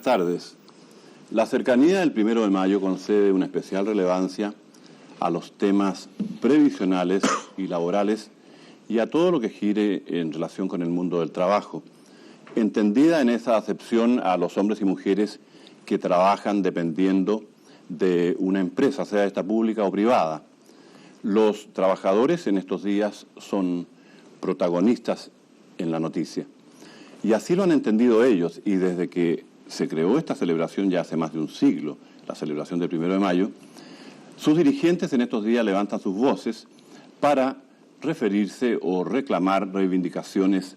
tardes. La cercanía del 1 de mayo concede una especial relevancia a los temas previsionales y laborales y a todo lo que gire en relación con el mundo del trabajo, entendida en esa acepción a los hombres y mujeres que trabajan dependiendo de una empresa, sea esta pública o privada. Los trabajadores en estos días son protagonistas en la noticia. Y así lo han entendido ellos, y desde que se creó esta celebración ya hace más de un siglo, la celebración del 1 de mayo, sus dirigentes en estos días levantan sus voces para referirse o reclamar reivindicaciones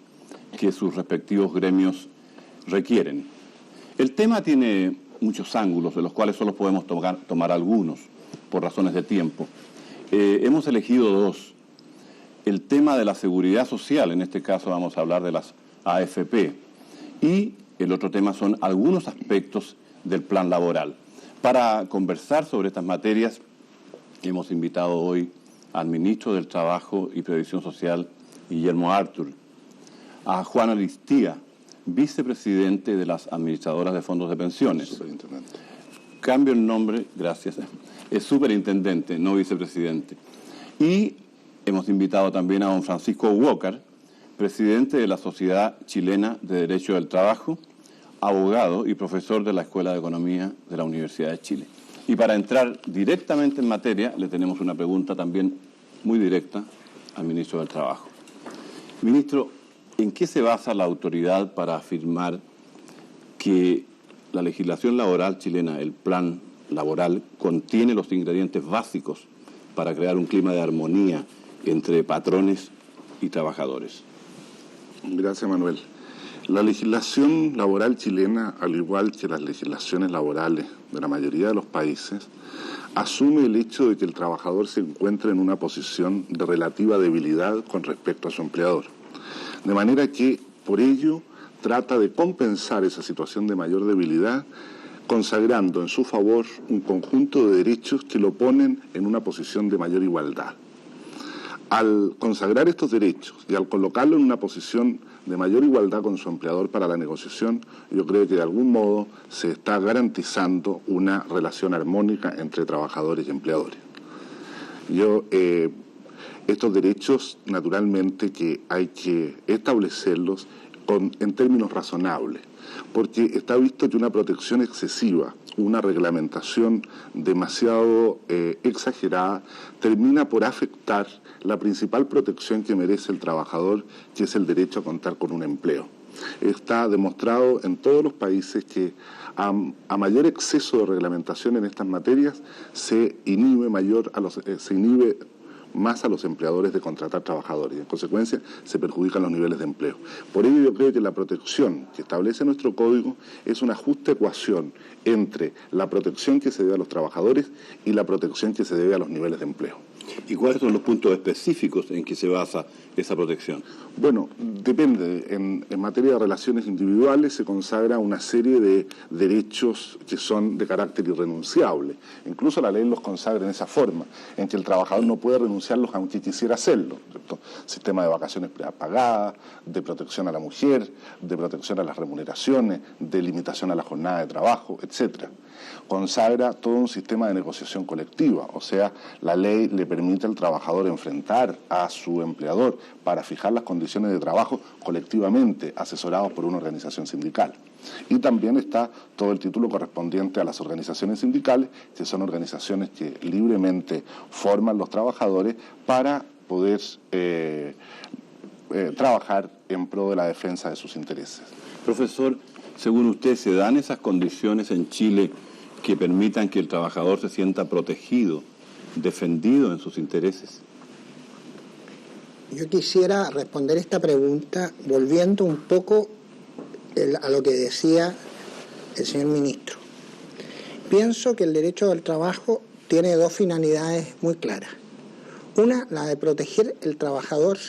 que sus respectivos gremios requieren. El tema tiene muchos ángulos, de los cuales solo podemos tomar algunos, por razones de tiempo. Hemos elegido dos. El tema de la seguridad social, en este caso vamos a hablar de las AFP, y el otro tema son algunos aspectos del plan laboral. Para conversar sobre estas materias, hemos invitado hoy al ministro del Trabajo y Previsión Social, Guillermo Artur, a Juan Aristía, vicepresidente de las administradoras de fondos de pensiones. Superintendente. Cambio el nombre, gracias, es superintendente, no vicepresidente. Y hemos invitado también a don Francisco Walker, presidente de la Sociedad Chilena de Derecho del Trabajo, abogado y profesor de la Escuela de Economía de la Universidad de Chile. Y para entrar directamente en materia, le tenemos una pregunta también muy directa al ministro del Trabajo. Ministro, ¿en qué se basa la autoridad para afirmar que la legislación laboral chilena, el plan laboral, contiene los ingredientes básicos para crear un clima de armonía entre patrones y trabajadores? Gracias, Manuel. La legislación laboral chilena, al igual que las legislaciones laborales de la mayoría de los países, asume el hecho de que el trabajador se encuentra en una posición de relativa debilidad con respecto a su empleador. De manera que, por ello, trata de compensar esa situación de mayor debilidad, consagrando en su favor un conjunto de derechos que lo ponen en una posición de mayor igualdad. Al consagrar estos derechos y al colocarlo en una posición de mayor igualdad con su empleador para la negociación, yo creo que de algún modo se está garantizando una relación armónica entre trabajadores y empleadores. Estos derechos, naturalmente, que hay que establecerlos en términos razonables, porque está visto que una protección excesiva, una reglamentación demasiado exagerada, termina por afectar la principal protección que merece el trabajador, que es el derecho a contar con un empleo. Está demostrado en todos los países que a mayor exceso de reglamentación en estas materias se inhibe más a los empleadores de contratar trabajadores y en consecuencia se perjudican los niveles de empleo. Por ello yo creo que la protección que establece nuestro código es una justa ecuación entre la protección que se debe a los trabajadores y la protección que se debe a los niveles de empleo. ¿Y cuáles son los puntos específicos en que se basa esa protección? Bueno, depende. En materia de relaciones individuales se consagra una serie de derechos que son de carácter irrenunciable. Incluso la ley los consagra en esa forma, en que el trabajador no puede renunciarlos aunque quisiera hacerlo, ¿cierto? Sistema de vacaciones pagadas, de protección a la mujer, de protección a las remuneraciones, de limitación a la jornada de trabajo, etc. Consagra todo un sistema de negociación colectiva, o sea, la ley le permite al trabajador enfrentar a su empleador para fijar las condiciones de trabajo colectivamente, asesorados por una organización sindical. Y también está todo el título correspondiente a las organizaciones sindicales, que son organizaciones que libremente forman los trabajadores para poder trabajar en pro de la defensa de sus intereses. Profesor, según usted, ¿se dan esas condiciones en Chile que permitan que el trabajador se sienta protegido, defendido en sus intereses? Yo quisiera responder esta pregunta volviendo un poco a lo que decía el señor ministro. Pienso que el derecho del trabajo tiene dos finalidades muy claras. Una, la de proteger el trabajador,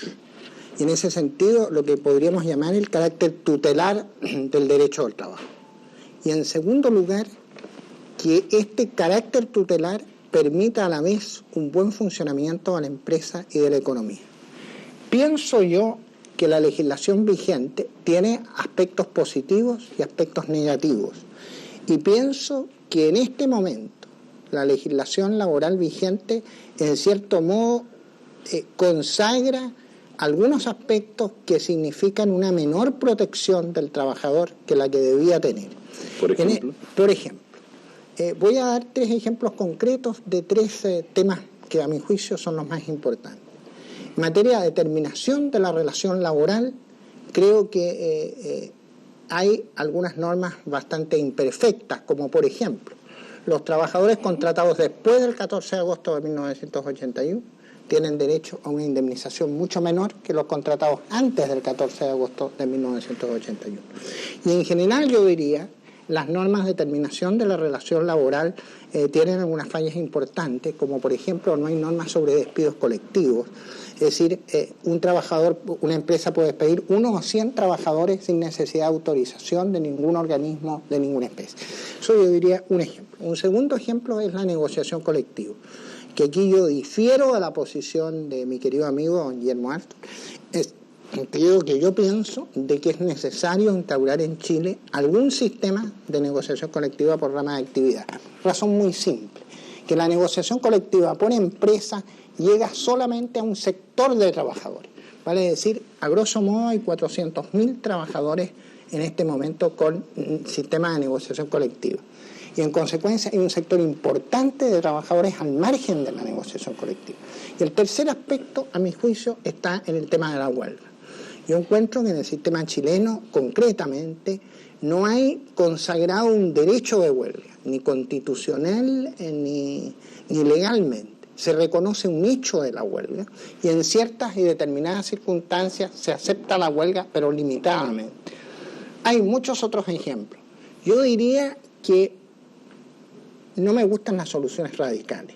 y en ese sentido lo que podríamos llamar el carácter tutelar del derecho al trabajo. Y en segundo lugar, que este carácter tutelar permita a la vez un buen funcionamiento de la empresa y de la economía. Pienso yo que la legislación vigente tiene aspectos positivos y aspectos negativos. Y pienso que en este momento la legislación laboral vigente, en cierto modo, consagra algunos aspectos que significan una menor protección del trabajador que la que debía tener. Por ejemplo. Voy a dar 3 ejemplos concretos de 3 temas que a mi juicio son los más importantes. En materia de terminación de la relación laboral, creo que hay algunas normas bastante imperfectas, como por ejemplo, los trabajadores contratados después del 14 de agosto de 1981 tienen derecho a una indemnización mucho menor que los contratados antes del 14 de agosto de 1981. Y en general yo diría, las normas de terminación de la relación laboral tienen algunas fallas importantes, como por ejemplo no hay normas sobre despidos colectivos. Es decir, una empresa puede despedir 1 o 100 trabajadores sin necesidad de autorización de ningún organismo, de ninguna especie. Eso yo diría un ejemplo. Un segundo ejemplo es la negociación colectiva, que aquí yo difiero de la posición de mi querido amigo don Guillermo Artur. Yo pienso de que es necesario instaurar en Chile algún sistema de negociación colectiva por rama de actividad. Razón muy simple, que la negociación colectiva por empresa llega solamente a un sector de trabajadores. Vale decir, a grosso modo hay 400.000 trabajadores en este momento con sistema de negociación colectiva. Y en consecuencia hay un sector importante de trabajadores al margen de la negociación colectiva. Y el tercer aspecto, a mi juicio, está en el tema de la huelga. Yo encuentro que en el sistema chileno, concretamente, no hay consagrado un derecho de huelga, ni constitucional ni legalmente. Se reconoce un nicho de la huelga y en ciertas y determinadas circunstancias se acepta la huelga, pero limitadamente. Hay muchos otros ejemplos. Yo diría que no me gustan las soluciones radicales.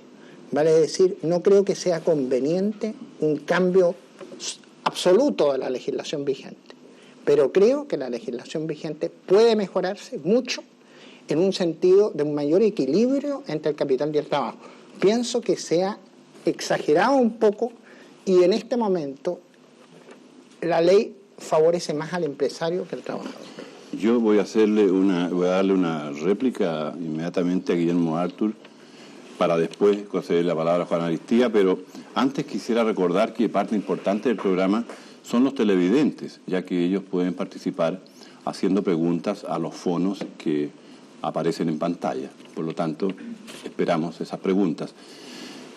Vale decir, no creo que sea conveniente un cambio absoluto de la legislación vigente, pero creo que la legislación vigente puede mejorarse mucho en un sentido de un mayor equilibrio entre el capital y el trabajo. Pienso que se ha exagerado un poco y en este momento la ley favorece más al empresario que al trabajador. Yo voy a darle una réplica inmediatamente a Guillermo Artur para después conceder la palabra a Juan Aristía, pero antes quisiera recordar que parte importante del programa son los televidentes, ya que ellos pueden participar haciendo preguntas a los fonos que aparecen en pantalla. Por lo tanto, esperamos esas preguntas.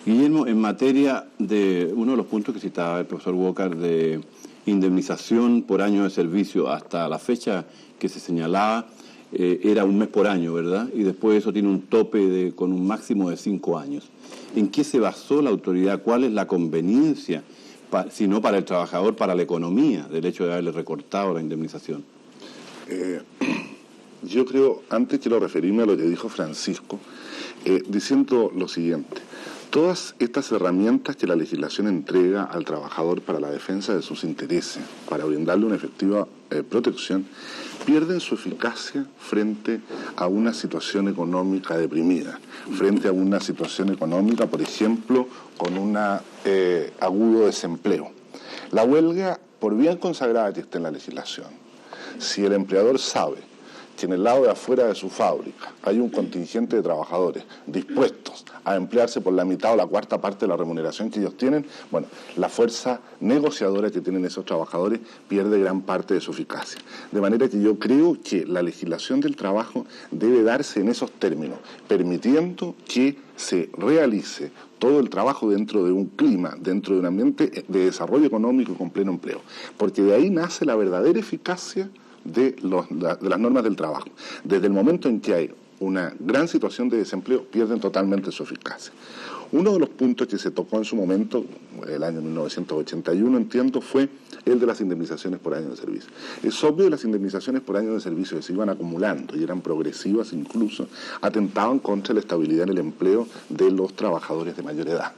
Guillermo, en materia de uno de los puntos que citaba el profesor Walker de indemnización por año de servicio, hasta la fecha que se señalaba era 1 mes por año, ¿verdad? Y después eso tiene un tope con un máximo de 5 años. ¿En qué se basó la autoridad? ¿Cuál es la conveniencia, si no para el trabajador, para la economía, del hecho de haberle recortado la indemnización? Yo creo, antes quiero referirme a lo que dijo Francisco, diciendo lo siguiente. Todas estas herramientas que la legislación entrega al trabajador para la defensa de sus intereses, para brindarle una efectiva protección, pierden su eficacia frente a una situación económica deprimida, frente a una situación económica, por ejemplo, con un agudo desempleo. La huelga, por bien consagrada que esté en la legislación, si el empleador sabe que en el lado de afuera de su fábrica hay un contingente de trabajadores dispuestos a emplearse por la mitad o la cuarta parte de la remuneración que ellos tienen, bueno, la fuerza negociadora que tienen esos trabajadores pierde gran parte de su eficacia. De manera que yo creo que la legislación del trabajo debe darse en esos términos, permitiendo que se realice todo el trabajo dentro de un clima, dentro de un ambiente de desarrollo económico con pleno empleo, porque de ahí nace la verdadera eficacia de las normas del trabajo. Desde el momento en que hay una gran situación de desempleo, pierden totalmente su eficacia. Uno de los puntos que se tocó en su momento, el año 1981, entiendo, fue el de las indemnizaciones por año de servicio. Es obvio que las indemnizaciones por año de servicio que se iban acumulando y eran progresivas incluso, atentaban contra la estabilidad en el empleo de los trabajadores de mayor edad,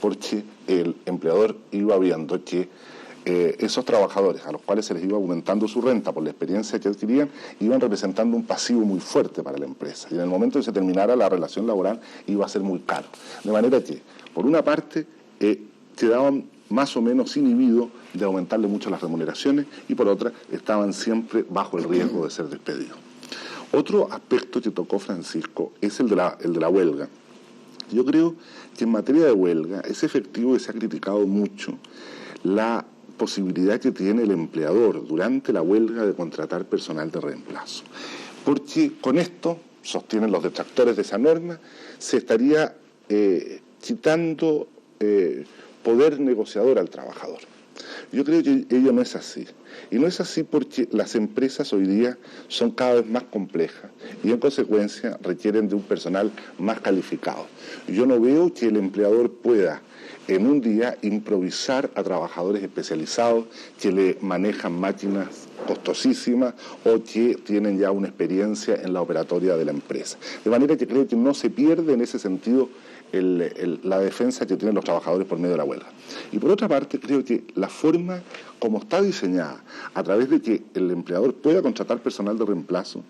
porque el empleador iba viendo que esos trabajadores a los cuales se les iba aumentando su renta por la experiencia que adquirían, iban representando un pasivo muy fuerte para la empresa. Y en el momento en que se terminara la relación laboral iba a ser muy caro. De manera que, por una parte, quedaban más o menos inhibidos de aumentarle mucho las remuneraciones y por otra, estaban siempre bajo el riesgo de ser despedidos. Otro aspecto que tocó Francisco es el de la huelga. Yo creo que en materia de huelga es efectivo y se ha criticado mucho la posibilidad que tiene el empleador durante la huelga de contratar personal de reemplazo. Porque con esto, sostienen los detractores de esa norma, se estaría quitando poder negociador al trabajador. Yo creo que ello no es así. Y no es así porque las empresas hoy día son cada vez más complejas y en consecuencia requieren de un personal más calificado. Yo no veo que el empleador pueda en un día improvisar a trabajadores especializados que le manejan máquinas costosísimas o que tienen ya una experiencia en la operatoria de la empresa. De manera que creo que no se pierde en ese sentido la defensa que tienen los trabajadores por medio de la huelga. Y por otra parte, creo que la forma como está diseñada, a través de que el empleador pueda contratar personal de reemplazo,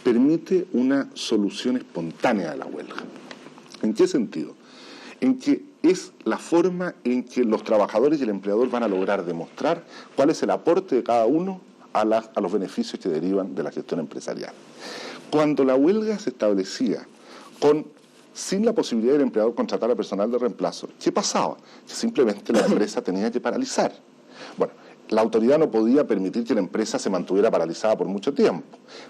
permite una solución espontánea de la huelga. ¿En qué sentido? En que es la forma en que los trabajadores y el empleador van a lograr demostrar cuál es el aporte de cada uno a los beneficios que derivan de la gestión empresarial. Cuando la huelga se establecía sin la posibilidad del empleador contratar a personal de reemplazo, ¿qué pasaba? Que simplemente la empresa tenía que paralizar. Bueno, la autoridad no podía permitir que la empresa se mantuviera paralizada por mucho tiempo.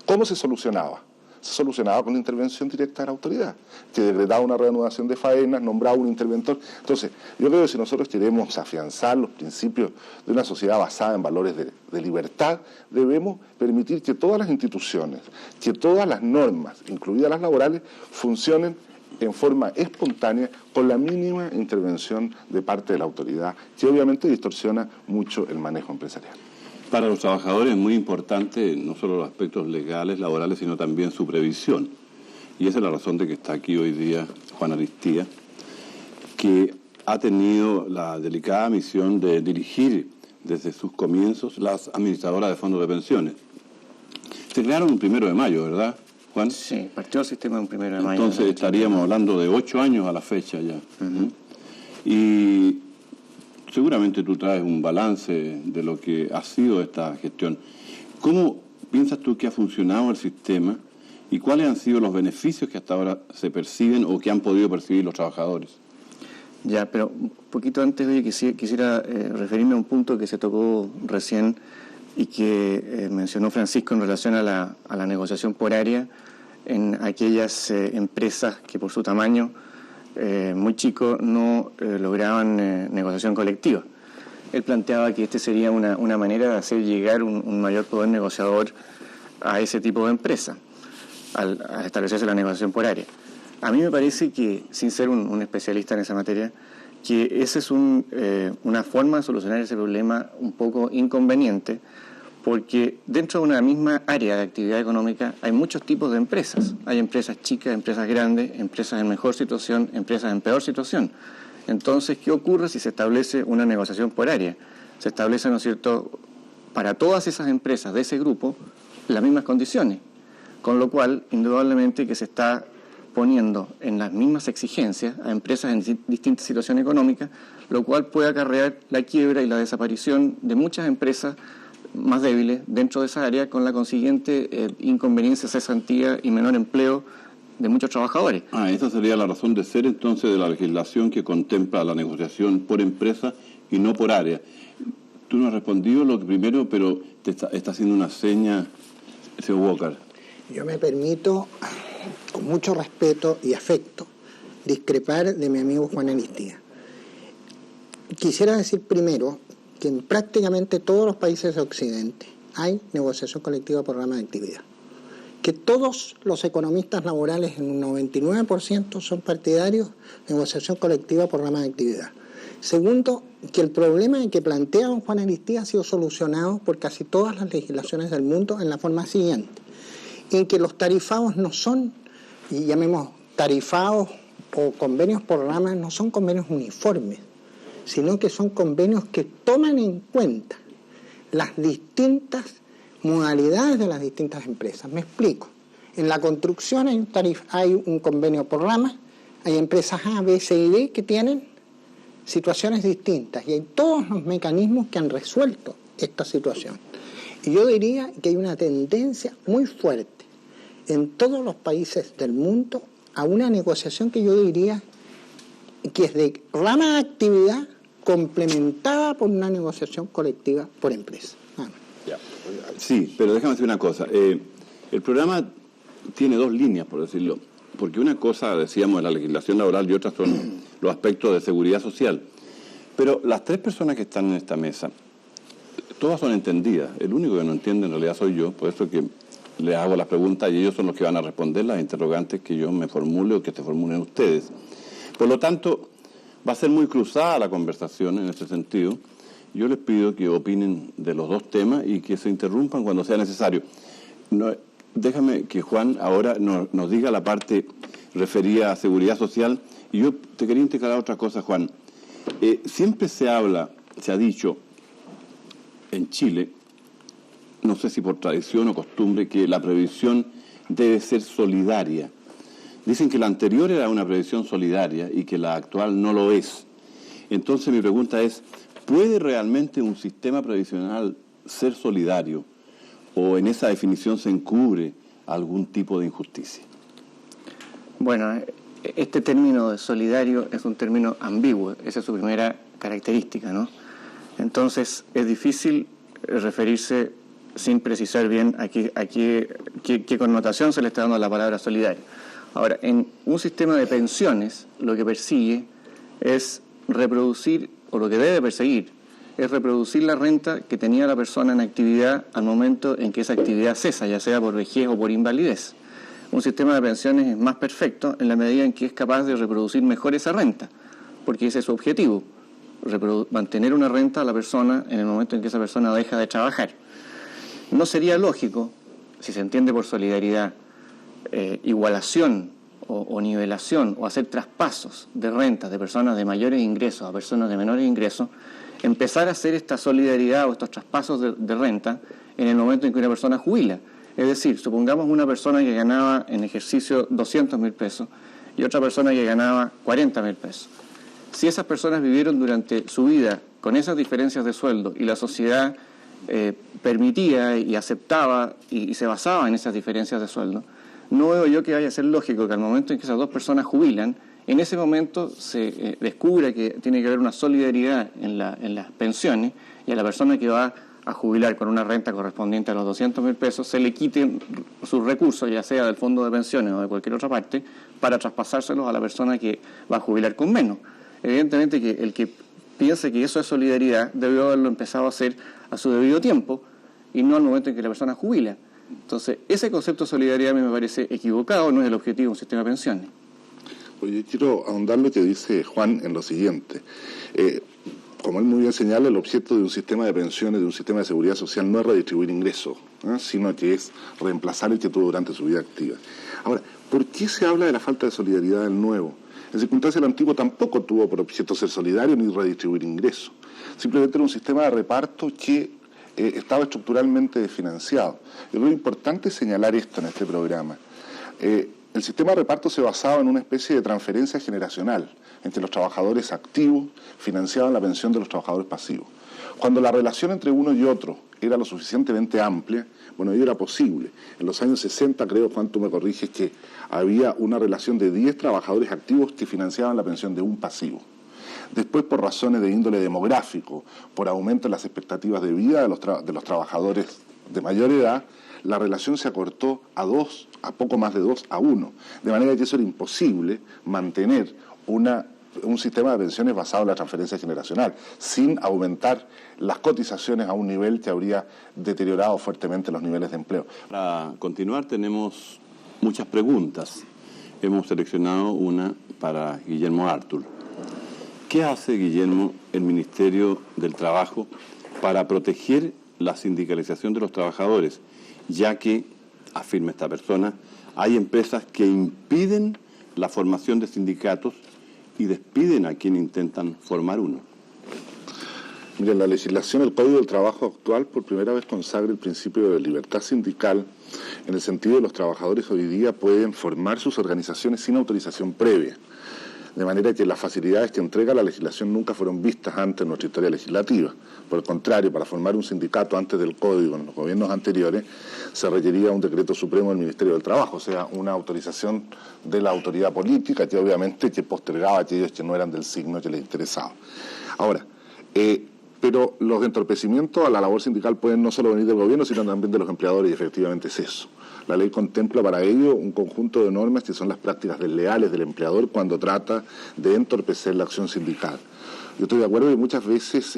¿Cómo se solucionaba? Se solucionaba con la intervención directa de la autoridad, que decretaba una reanudación de faenas, nombraba un interventor. Entonces, yo creo que si nosotros queremos afianzar los principios de una sociedad basada en valores de libertad, debemos permitir que todas las instituciones, que todas las normas, incluidas las laborales, funcionen en forma espontánea, con la mínima intervención de parte de la autoridad, que obviamente distorsiona mucho el manejo empresarial. Para los trabajadores es muy importante no solo los aspectos legales, laborales, sino también su previsión. Y esa es la razón de que está aquí hoy día Juan Aristía, que ha tenido la delicada misión de dirigir desde sus comienzos las administradoras de fondos de pensiones. Se crearon el 1 de mayo, ¿verdad, Juan? Sí, partió el sistema el 1 de mayo. Entonces estaríamos hablando de 8 años a la fecha ya. Y seguramente tú traes un balance de lo que ha sido esta gestión. ¿Cómo piensas tú que ha funcionado el sistema y cuáles han sido los beneficios que hasta ahora se perciben o que han podido percibir los trabajadores? Ya, pero un poquito antes, oye, quisiera referirme a un punto que se tocó recién y que mencionó Francisco en relación a la negociación por área en aquellas empresas que por su tamaño muy chico no lograban negociación colectiva. Él planteaba que este sería una manera de hacer llegar un mayor poder negociador a ese tipo de empresa al establecerse la negociación por área. A mí me parece que, sin ser un especialista en esa materia, que esa es una forma de solucionar ese problema un poco inconveniente, porque dentro de una misma área de actividad económica hay muchos tipos de empresas. Hay empresas chicas, empresas grandes, empresas en mejor situación, empresas en peor situación. Entonces, ¿qué ocurre si se establece una negociación por área? Se establece, ¿no es cierto?, para todas esas empresas de ese grupo las mismas condiciones, con lo cual, indudablemente que se está poniendo en las mismas exigencias a empresas en distintas situaciones económicas, lo cual puede acarrear la quiebra y la desaparición de muchas empresas más débiles dentro de esa área, con la consiguiente inconveniencia, cesantía y menor empleo de muchos trabajadores. Esa sería la razón de ser entonces de la legislación que contempla la negociación por empresa y no por área. Tú no has respondido lo primero, pero te está haciendo una seña, señor Walker. Yo me permito, con mucho respeto y afecto, discrepar de mi amigo Juan Aristía. Quisiera decir primero que en prácticamente todos los países de Occidente hay negociación colectiva por rama de actividad. Que todos los economistas laborales, en un 99%, son partidarios de negociación colectiva por rama de actividad. Segundo, que el problema que plantea don Juan Aristía ha sido solucionado por casi todas las legislaciones del mundo en la forma siguiente: en que los tarifados no son, y llamemos tarifados o convenios por ramas, no son convenios uniformes, sino que son convenios que toman en cuenta las distintas modalidades de las distintas empresas. Me explico. En la construcción hay un convenio por rama, hay empresas A, B, C y D que tienen situaciones distintas y hay todos los mecanismos que han resuelto esta situación. Y yo diría que hay una tendencia muy fuerte en todos los países del mundo a una negociación que yo diría que es de rama de actividad complementada por una negociación colectiva por empresa. Sí, pero déjame decir una cosa. El programa tiene dos líneas, por decirlo, porque una cosa, decíamos, es la legislación laboral y otras son los aspectos de seguridad social. Pero las tres personas que están en esta mesa, todas son entendidas. El único que no entiende en realidad soy yo, por eso que les hago las preguntas y ellos son los que van a responder las interrogantes que yo me formule o que se formulen ustedes. Por lo tanto, va a ser muy cruzada la conversación en ese sentido. Yo les pido que opinen de los dos temas y que se interrumpan cuando sea necesario. No, déjame que Juan ahora nos diga la parte referida a seguridad social. Y yo te quería integrar otra cosa, Juan. Siempre se ha dicho en Chile, no sé si por tradición o costumbre, que la previsión debe ser solidaria. Dicen que la anterior era una previsión solidaria y que la actual no lo es. Entonces mi pregunta es, ¿puede realmente un sistema previsional ser solidario o en esa definición se encubre algún tipo de injusticia? Bueno, este término de solidario es un término ambiguo, esa es su primera característica, ¿no? Entonces es difícil referirse sin precisar bien a qué connotación se le está dando a la palabra solidario. Ahora, en un sistema de pensiones, lo que persigue es reproducir, o lo que debe perseguir, es reproducir la renta que tenía la persona en actividad al momento en que esa actividad cesa, ya sea por vejez o por invalidez. Un sistema de pensiones es más perfecto en la medida en que es capaz de reproducir mejor esa renta, porque ese es su objetivo, mantener una renta a la persona en el momento en que esa persona deja de trabajar. No sería lógico, si se entiende por solidaridad, igualación o nivelación o hacer traspasos de rentas de personas de mayores ingresos a personas de menores ingresos, empezar a hacer esta solidaridad o estos traspasos de renta en el momento en que una persona jubila. Es decir, supongamos una persona que ganaba en ejercicio 200.000 pesos y otra persona que ganaba 40.000 pesos. Si esas personas vivieron durante su vida con esas diferencias de sueldo y la sociedad permitía y aceptaba y se basaba en esas diferencias de sueldo, no veo yo que vaya a ser lógico que al momento en que esas dos personas jubilan, en ese momento se descubra que tiene que haber una solidaridad en las pensiones y a la persona que va a jubilar con una renta correspondiente a los 200.000 pesos se le quiten sus recursos, ya sea del fondo de pensiones o de cualquier otra parte, para traspasárselos a la persona que va a jubilar con menos. Evidentemente que el que piense que eso es solidaridad debió haberlo empezado a hacer a su debido tiempo y no al momento en que la persona jubila. Entonces, ese concepto de solidaridad a mí me parece equivocado, no es el objetivo de un sistema de pensiones. Oye, quiero ahondar lo que dice Juan en lo siguiente. Como él muy bien señala, el objeto de un sistema de pensiones, de un sistema de seguridad social, no es redistribuir ingresos, sino que es reemplazar el que tuvo durante su vida activa. Ahora, ¿por qué se habla de la falta de solidaridad del nuevo? En circunstancia, el antiguo tampoco tuvo por objeto ser solidario ni redistribuir ingresos. Simplemente era un sistema de reparto que estaba estructuralmente desfinanciado. Yo creo importante señalar esto en este programa. El sistema de reparto se basaba en una especie de transferencia generacional entre los trabajadores activos, financiaban la pensión de los trabajadores pasivos. Cuando la relación entre uno y otro era lo suficientemente amplia, bueno, ello era posible. En los años 60, creo, Juan, tú me corriges, que había una relación de 10 trabajadores activos que financiaban la pensión de un pasivo. Después, por razones de índole demográfico, por aumento en las expectativas de vida de los trabajadores de mayor edad, la relación se acortó a poco más de 2 a 1. De manera que eso era imposible mantener un sistema de pensiones basado en la transferencia generacional, sin aumentar las cotizaciones a un nivel que habría deteriorado fuertemente los niveles de empleo. Para continuar tenemos muchas preguntas. Hemos seleccionado una para Guillermo Artul. ¿Qué hace, Guillermo, el Ministerio del Trabajo para proteger la sindicalización de los trabajadores? Ya que, afirma esta persona, hay empresas que impiden la formación de sindicatos y despiden a quien intentan formar uno. Mira, la legislación, el Código del Trabajo actual, por primera vez consagra el principio de libertad sindical, en el sentido de los trabajadores hoy día pueden formar sus organizaciones sin autorización previa. De manera que las facilidades que entrega la legislación nunca fueron vistas antes en nuestra historia legislativa. Por el contrario, para formar un sindicato antes del Código, en los gobiernos anteriores, se requería un decreto supremo del Ministerio del Trabajo, o sea, una autorización de la autoridad política que obviamente que postergaba a aquellos que no eran del signo que les interesaba. Ahora, pero los entorpecimientos a la labor sindical pueden no solo venir del gobierno, sino también de los empleadores, y efectivamente es eso. La ley contempla para ello un conjunto de normas que son las prácticas desleales del empleador cuando trata de entorpecer la acción sindical. Yo estoy de acuerdo que muchas veces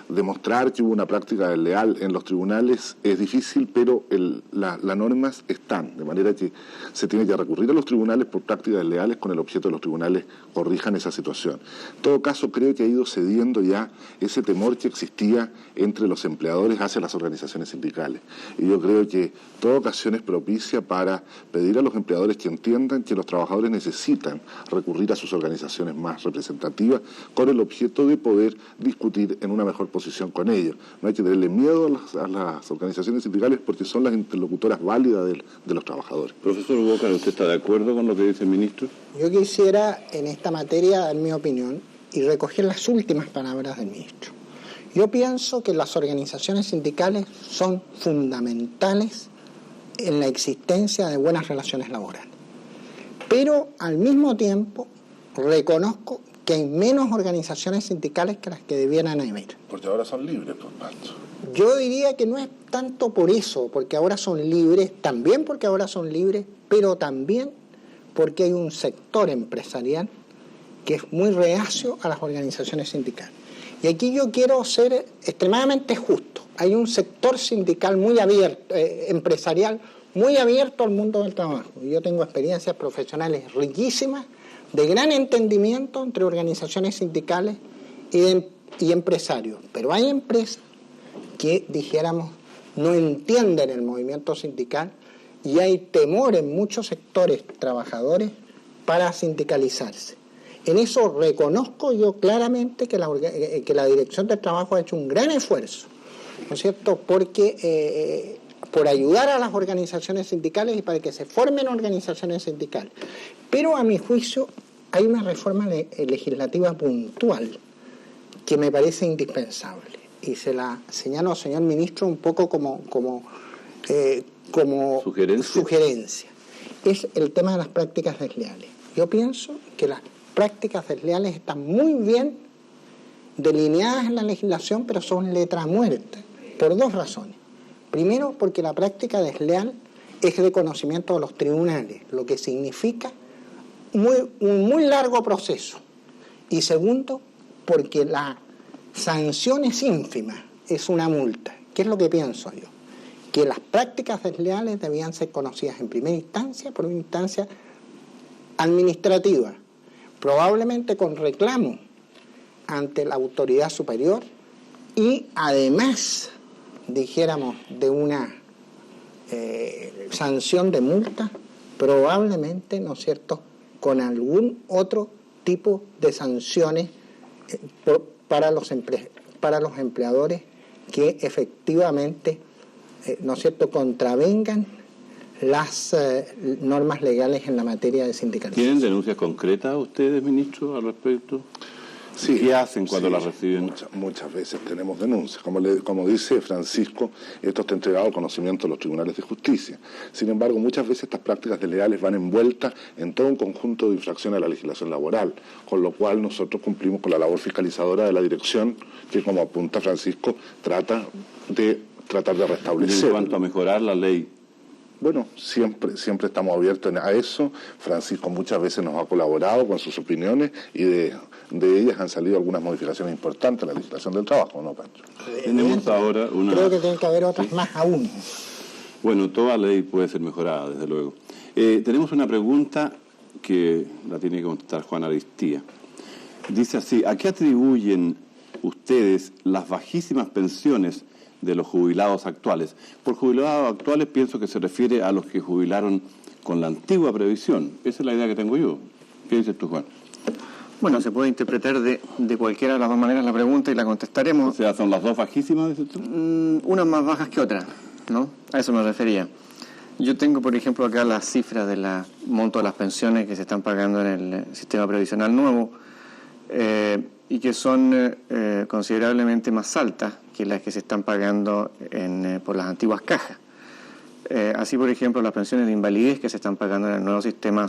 demostrar que hubo una práctica desleal en los tribunales es difícil, pero las normas están, de manera que se tiene que recurrir a los tribunales por prácticas desleales con el objeto de los tribunales corrijan esa situación. En todo caso, creo que ha ido cediendo ya ese temor que existía entre los empleadores hacia las organizaciones sindicales. Y yo creo que toda ocasión es propicia para pedir a los empleadores que entiendan que los trabajadores necesitan recurrir a sus organizaciones más representativas con el objeto de poder discutir en una mejor posición con ellos. No hay que tenerle miedo a las organizaciones sindicales porque son las interlocutoras válidas de los trabajadores. Profesor Bócar, ¿usted está de acuerdo con lo que dice el ministro? Yo quisiera en esta materia dar mi opinión y recoger las últimas palabras del ministro. Yo pienso que las organizaciones sindicales son fundamentales en la existencia de buenas relaciones laborales. Pero al mismo tiempo reconozco que hay menos organizaciones sindicales que las que debieran haber. Porque ahora son libres, por tanto. Yo diría que no es tanto por eso, porque ahora son libres, también porque ahora son libres, pero también porque hay un sector empresarial que es muy reacio a las organizaciones sindicales. Y aquí yo quiero ser extremadamente justo. Hay un sector sindical muy abierto, empresarial, muy abierto al mundo del trabajo. Yo tengo experiencias profesionales riquísimas, de gran entendimiento entre organizaciones sindicales y empresarios. Pero hay empresas que, dijéramos, no entienden el movimiento sindical y hay temor en muchos sectores trabajadores para sindicalizarse. En eso reconozco yo claramente que la Dirección del Trabajo ha hecho un gran esfuerzo, ¿no es cierto?, porque por ayudar a las organizaciones sindicales y para que se formen organizaciones sindicales. Pero a mi juicio hay una reforma legislativa puntual que me parece indispensable y se la señalo, señor ministro, un poco como sugerencia. Es el tema de las prácticas desleales. Yo pienso que las prácticas desleales están muy bien delineadas en la legislación, pero son letra muerta, por dos razones. Primero, porque la práctica desleal es de conocimiento de los tribunales, lo que significa un muy largo proceso. Y segundo, porque la sanción es ínfima, es una multa. ¿Qué es lo que pienso yo? Que las prácticas desleales debían ser conocidas en primera instancia por una instancia administrativa, probablemente con reclamo ante la autoridad superior y además, dijéramos, de una sanción de multa, probablemente, ¿no es cierto?, con algún otro tipo de sanciones para los empleadores que efectivamente, ¿no es cierto?, contravengan las normas legales en la materia de sindicalización. ¿Tienen denuncias concretas ustedes, ministro, al respecto? Sí, ¿Qué hacen cuando las reciben? Muchas veces tenemos denuncias. Como dice Francisco, esto está entregado al conocimiento de los tribunales de justicia. Sin embargo, muchas veces estas prácticas desleales van envueltas en todo un conjunto de infracciones a la legislación laboral, con lo cual nosotros cumplimos con la labor fiscalizadora de la dirección, que, como apunta Francisco, tratar de restablecer. En cuanto a mejorar la ley. Bueno, siempre estamos abiertos a eso. Francisco muchas veces nos ha colaborado con sus opiniones y de ellas han salido algunas modificaciones importantes en la legislación del trabajo, ¿no, Pancho? Tenemos ahora una... Creo que tienen que haber otras, ¿sí?, más aún. Bueno, toda ley puede ser mejorada, desde luego. Tenemos una pregunta que la tiene que contestar Juan Aristía. Dice así: ¿a qué atribuyen ustedes las bajísimas pensiones de los jubilados actuales? Por jubilados actuales pienso que se refiere a los que jubilaron con la antigua previsión. Esa es la idea que tengo yo. ¿Qué dices tú, Juan? Bueno, se puede interpretar de cualquiera de las dos maneras la pregunta y la contestaremos. O sea, ¿son las dos bajísimas, dices tú? Unas más bajas que otras, ¿no? A eso me refería. Yo tengo, por ejemplo, acá las cifras de la monto de las pensiones que se están pagando en el sistema previsional nuevo y que son considerablemente más altas que las que se están pagando por las antiguas cajas. Así, por ejemplo, las pensiones de invalidez que se están pagando en el nuevo sistema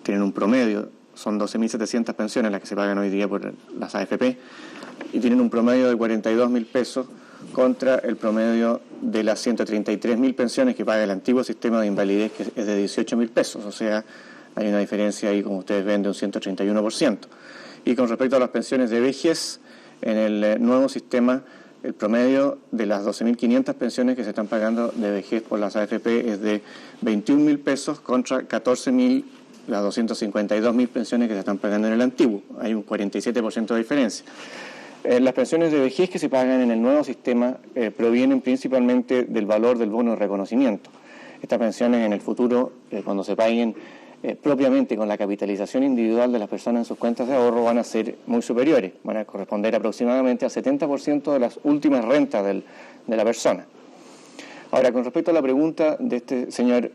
tienen un promedio, son 12.700 pensiones las que se pagan hoy día por las AFP y tienen un promedio de 42.000 pesos contra el promedio de las 133.000 pensiones que paga el antiguo sistema de invalidez, que es de 18.000 pesos. O sea, hay una diferencia ahí, como ustedes ven, de un 131%. Y con respecto a las pensiones de vejez, en el nuevo sistema, el promedio de las 12.500 pensiones que se están pagando de vejez por las AFP es de 21.000 pesos contra 14.000, las 252.000 pensiones que se están pagando en el antiguo. Hay un 47% de diferencia. Las pensiones de vejez que se pagan en el nuevo sistema provienen principalmente del valor del bono de reconocimiento. Estas pensiones en el futuro, cuando se paguen propiamente con la capitalización individual de las personas en sus cuentas de ahorro, van a ser muy superiores, van a corresponder aproximadamente al 70% de las últimas rentas de la persona. Ahora, con respecto a la pregunta de este señor,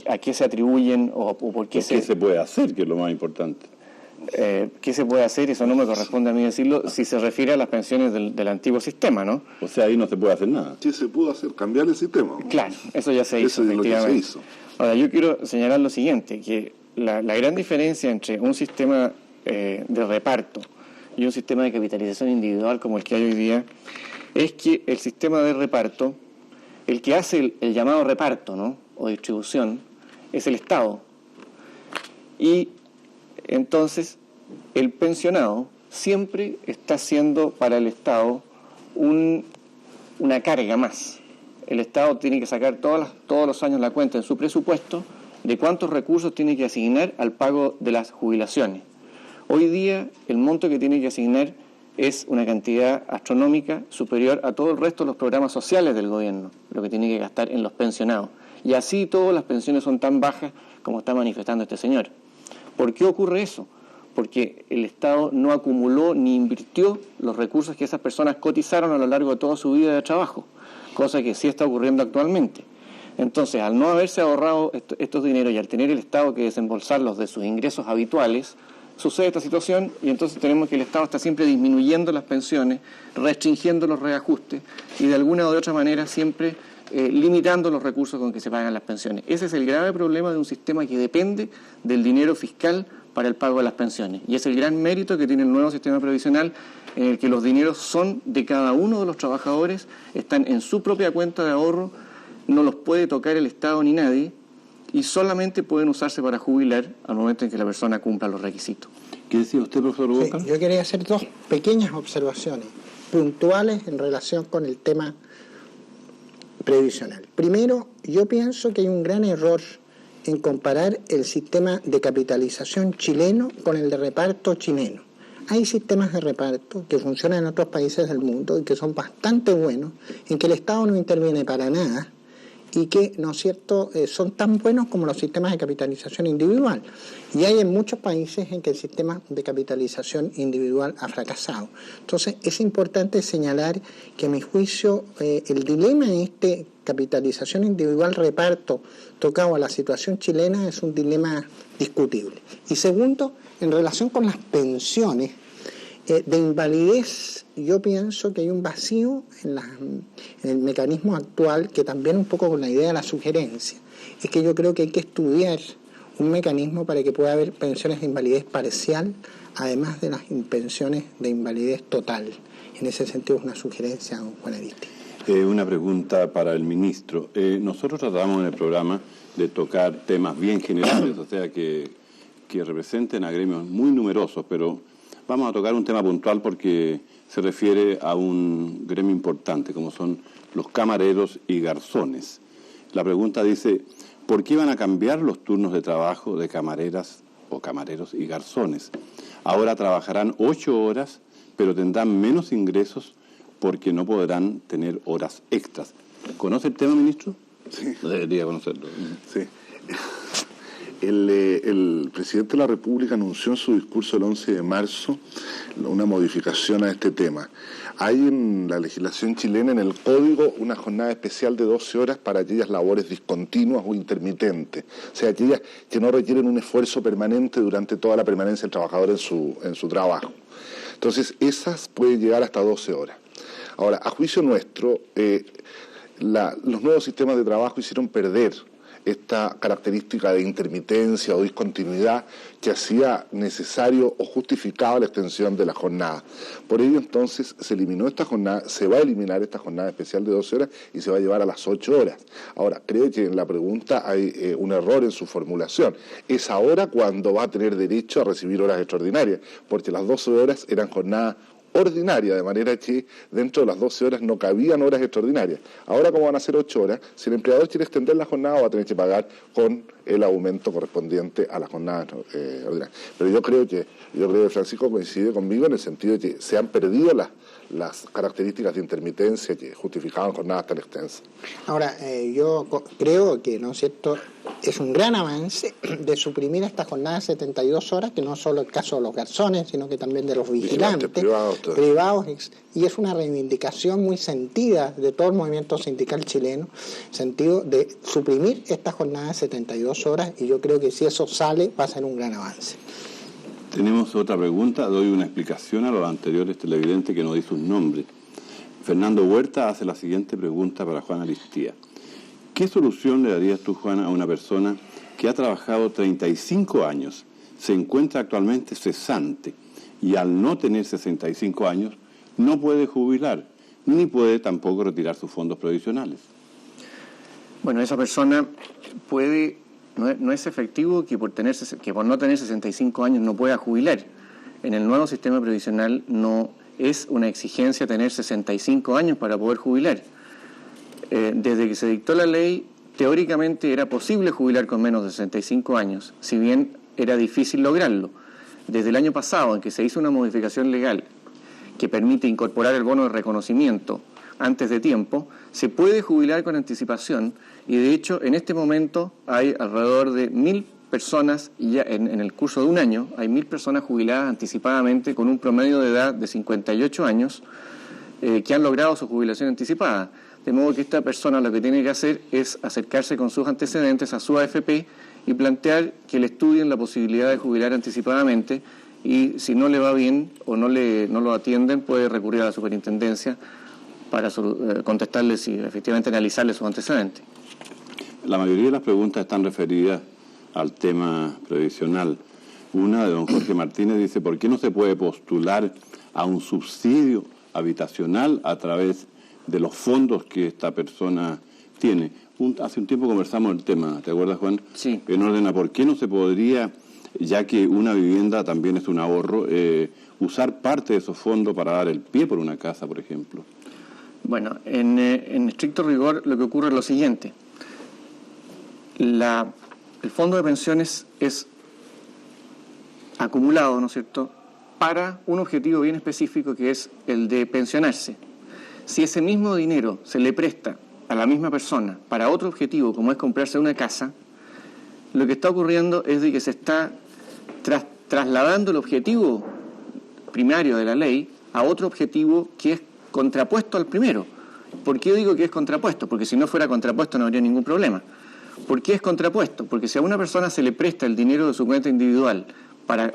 ¿a qué se atribuyen o por qué se puede hacer, que es lo más importante? ¿Qué se puede hacer? Eso no me corresponde a mí decirlo, si se refiere a las pensiones del antiguo sistema, ¿no? O sea, ahí no se puede hacer nada. ¿Qué se pudo hacer? Cambiar el sistema. Claro, eso ya se hizo, efectivamente. Lo que se hizo. Ahora, yo quiero señalar lo siguiente, que la gran diferencia entre un sistema de reparto y un sistema de capitalización individual como el que hay hoy día es que el sistema de reparto, el que hace el llamado reparto, ¿no?, o distribución, es el Estado. Y entonces el pensionado siempre está siendo para el Estado una carga más. El Estado tiene que sacar todos los años la cuenta en su presupuesto de cuántos recursos tiene que asignar al pago de las jubilaciones. Hoy día el monto que tiene que asignar es una cantidad astronómica superior a todo el resto de los programas sociales del gobierno, lo que tiene que gastar en los pensionados. Y así todas las pensiones son tan bajas como está manifestando este señor. ¿Por qué ocurre eso? Porque el Estado no acumuló ni invirtió los recursos que esas personas cotizaron a lo largo de toda su vida de trabajo, cosa que sí está ocurriendo actualmente. Entonces, al no haberse ahorrado estos dineros y al tener el Estado que desembolsarlos de sus ingresos habituales, sucede esta situación y entonces tenemos que el Estado está siempre disminuyendo las pensiones, restringiendo los reajustes y de alguna u otra manera siempre limitando los recursos con que se pagan las pensiones. Ese es el grave problema de un sistema que depende del dinero fiscal para el pago de las pensiones. Y es el gran mérito que tiene el nuevo sistema previsional, en el que los dineros son de cada uno de los trabajadores, están en su propia cuenta de ahorro, no los puede tocar el Estado ni nadie, y solamente pueden usarse para jubilar al momento en que la persona cumpla los requisitos. ¿Qué decía usted, profesor Boca? Sí, yo quería hacer dos pequeñas observaciones puntuales en relación con el tema previsional. Primero, yo pienso que hay un gran error en comparar el sistema de capitalización chileno con el de reparto chileno. Hay sistemas de reparto que funcionan en otros países del mundo y que son bastante buenos, en que el Estado no interviene para nada y que, ¿no es cierto?, son tan buenos como los sistemas de capitalización individual. Y hay en muchos países en que el sistema de capitalización individual ha fracasado. Entonces, es importante señalar que, a mi juicio, el dilema en este capitalización individual reparto tocado a la situación chilena es un dilema discutible. Y segundo, en relación con las pensiones de invalidez, yo pienso que hay un vacío en el mecanismo actual, que también un poco con la idea de la sugerencia, es que yo creo que hay que estudiar un mecanismo para que pueda haber pensiones de invalidez parcial, además de las pensiones de invalidez total. En ese sentido es una sugerencia, don Juan Aristi. Una pregunta para el ministro. Nosotros tratamos en el programa de tocar temas bien generales, o sea, que representen a gremios muy numerosos, pero vamos a tocar un tema puntual porque se refiere a un gremio importante, como son los camareros y garzones. La pregunta dice, ¿por qué van a cambiar los turnos de trabajo de camareras o camareros y garzones? Ahora trabajarán 8 horas, pero tendrán menos ingresos porque no podrán tener horas extras. ¿Conoce el tema, ministro? Sí. Debería conocerlo. Sí. El presidente de la República anunció en su discurso el 11 de marzo una modificación a este tema. Hay en la legislación chilena, en el Código, una jornada especial de 12 horas para aquellas labores discontinuas o intermitentes, o sea, aquellas que no requieren un esfuerzo permanente durante toda la permanencia del trabajador en su trabajo. Entonces, esas pueden llegar hasta 12 horas. Ahora, a juicio nuestro, los nuevos sistemas de trabajo hicieron perder esta característica de intermitencia o discontinuidad que hacía necesario o justificaba la extensión de la jornada. Por ello, entonces, se eliminó esta jornada, se va a eliminar esta jornada especial de 12 horas y se va a llevar a las 8 horas. Ahora, creo que en la pregunta hay un error en su formulación. Es ahora cuando va a tener derecho a recibir horas extraordinarias, porque las 12 horas eran jornada ordinaria, de manera que dentro de las 12 horas no cabían horas extraordinarias. Ahora, como van a ser 8 horas, si el empleador quiere extender la jornada, va a tener que pagar con el aumento correspondiente a la jornada ordinaria. Pero yo creo que Francisco coincide conmigo en el sentido de que se han perdido las características de intermitencia que justificaban jornadas tan extensas. Ahora, yo creo que, ¿no es cierto?, es un gran avance de suprimir esta jornada de 72 horas, que no solo el caso de los garzones, sino que también de los vigilantes privados, y es una reivindicación muy sentida de todo el movimiento sindical chileno, sentido de suprimir esta jornada de 72 horas, y yo creo que si eso sale va a ser un gran avance. Tenemos otra pregunta, doy una explicación a los anteriores televidentes que no dice un nombre. Fernando Huerta hace la siguiente pregunta para Juana Listía. ¿Qué solución le darías tú, Juana, a una persona que ha trabajado 35 años, se encuentra actualmente cesante y al no tener 65 años no puede jubilar, ni puede tampoco retirar sus fondos provisionales? Bueno, esa persona puede... No es efectivo que por no tener 65 años no pueda jubilar. En el nuevo sistema previsional no es una exigencia tener 65 años para poder jubilar. Desde que se dictó la ley, teóricamente era posible jubilar con menos de 65 años, si bien era difícil lograrlo. Desde el año pasado, en que se hizo una modificación legal que permite incorporar el bono de reconocimiento antes de tiempo, se puede jubilar con anticipación, y de hecho en este momento hay alrededor de 1.000 personas, y ya en el curso de un año hay 1.000 personas jubiladas anticipadamente con un promedio de edad de 58 años que han logrado su jubilación anticipada. De modo que esta persona lo que tiene que hacer es acercarse con sus antecedentes a su AFP y plantear que le estudien la posibilidad de jubilar anticipadamente, y si no le va bien o no lo atienden, puede recurrir a la superintendencia para contestarle si efectivamente analizarle sus antecedentes. La mayoría de las preguntas están referidas al tema previsional. Una de don Jorge Martínez dice, ¿por qué no se puede postular a un subsidio habitacional a través de los fondos que esta persona tiene? Hace un tiempo conversamos el tema, ¿te acuerdas, Juan? Sí. En orden a por qué no se podría, ya que una vivienda también es un ahorro, usar parte de esos fondos para dar el pie por una casa, por ejemplo. Bueno, en estricto rigor lo que ocurre es lo siguiente. El fondo de pensiones es acumulado, ¿no es cierto?, para un objetivo bien específico, que es el de pensionarse. Si ese mismo dinero se le presta a la misma persona para otro objetivo, como es comprarse una casa, lo que está ocurriendo es de que se está trasladando el objetivo primario de la ley a otro objetivo que es contrapuesto al primero. ¿Por qué digo que es contrapuesto? Porque si no fuera contrapuesto no habría ningún problema. ¿Por qué es contrapuesto? Porque si a una persona se le presta el dinero de su cuenta individual para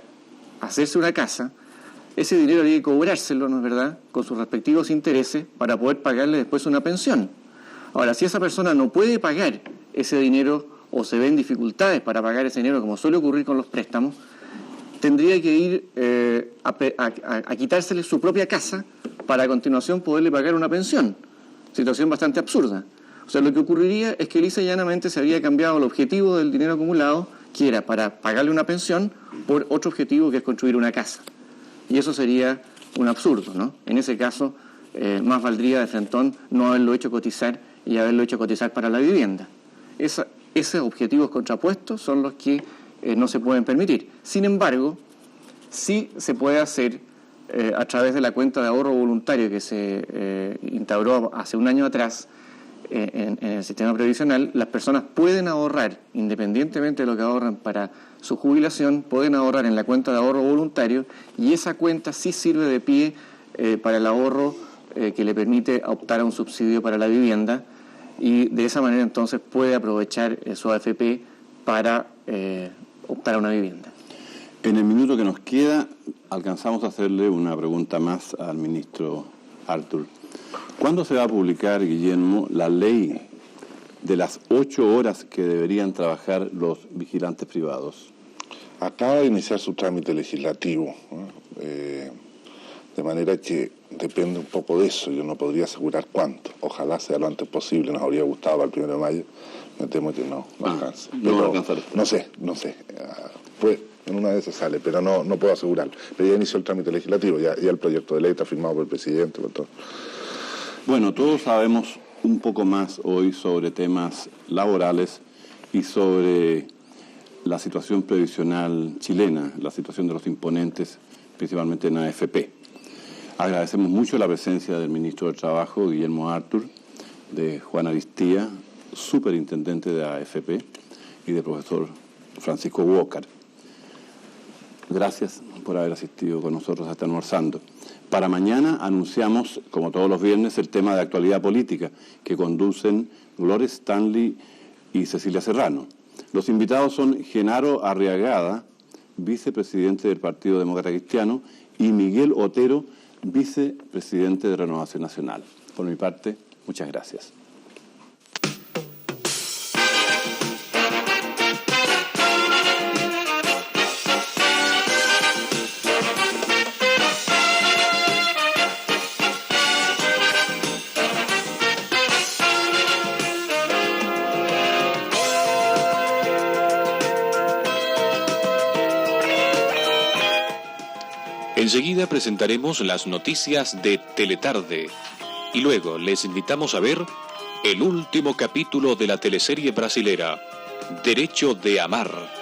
hacerse una casa, ese dinero habría que cobrárselo, ¿no es verdad?, con sus respectivos intereses para poder pagarle después una pensión. Ahora, si esa persona no puede pagar ese dinero o se ven dificultades para pagar ese dinero, como suele ocurrir con los préstamos, tendría que ir a quitársele su propia casa para a continuación poderle pagar una pensión. Situación bastante absurda. O sea, lo que ocurriría es que lisa y llanamente se habría cambiado el objetivo del dinero acumulado, que era para pagarle una pensión, por otro objetivo que es construir una casa. Y eso sería un absurdo, ¿no? En ese caso, más valdría de frentón no haberlo hecho cotizar y haberlo hecho cotizar para la vivienda. Esos objetivos contrapuestos son los que no se pueden permitir. Sin embargo, sí se puede hacer a través de la cuenta de ahorro voluntario que se instauró hace un año atrás, en el sistema previsional, las personas pueden ahorrar, independientemente de lo que ahorran para su jubilación, pueden ahorrar en la cuenta de ahorro voluntario, y esa cuenta sí sirve de pie para el ahorro que le permite optar a un subsidio para la vivienda, y de esa manera entonces puede aprovechar su AFP para optar a una vivienda. En el minuto que nos queda, alcanzamos a hacerle una pregunta más al ministro Artur. ¿Cuándo se va a publicar, Guillermo, la ley de las 8 horas que deberían trabajar los vigilantes privados? Acaba de iniciar su trámite legislativo, de manera que depende un poco de eso. Yo no podría asegurar cuánto. Ojalá sea lo antes posible. Nos habría gustado para el 1 de mayo. Me temo que no alcance. No va a alcanzar. No sé. Pues en una de esas sale, pero no puedo asegurarlo. Pero ya inició el trámite legislativo. Ya el proyecto de ley está firmado por el presidente, por todo. Bueno, todos sabemos un poco más hoy sobre temas laborales y sobre la situación previsional chilena, la situación de los imponentes, principalmente en AFP. Agradecemos mucho la presencia del ministro del Trabajo, Guillermo Artur, de Juan Aristía, superintendente de AFP, y del profesor Francisco Walker. Gracias por haber asistido con nosotros a este almorzando. Para mañana anunciamos, como todos los viernes, el tema de actualidad política que conducen Gloria Stanley y Cecilia Serrano. Los invitados son Genaro Arriagada, vicepresidente del Partido Demócrata Cristiano, y Miguel Otero, vicepresidente de Renovación Nacional. Por mi parte, muchas gracias. Enseguida presentaremos las noticias de Teletarde y luego les invitamos a ver el último capítulo de la teleserie brasilera Derecho de Amar.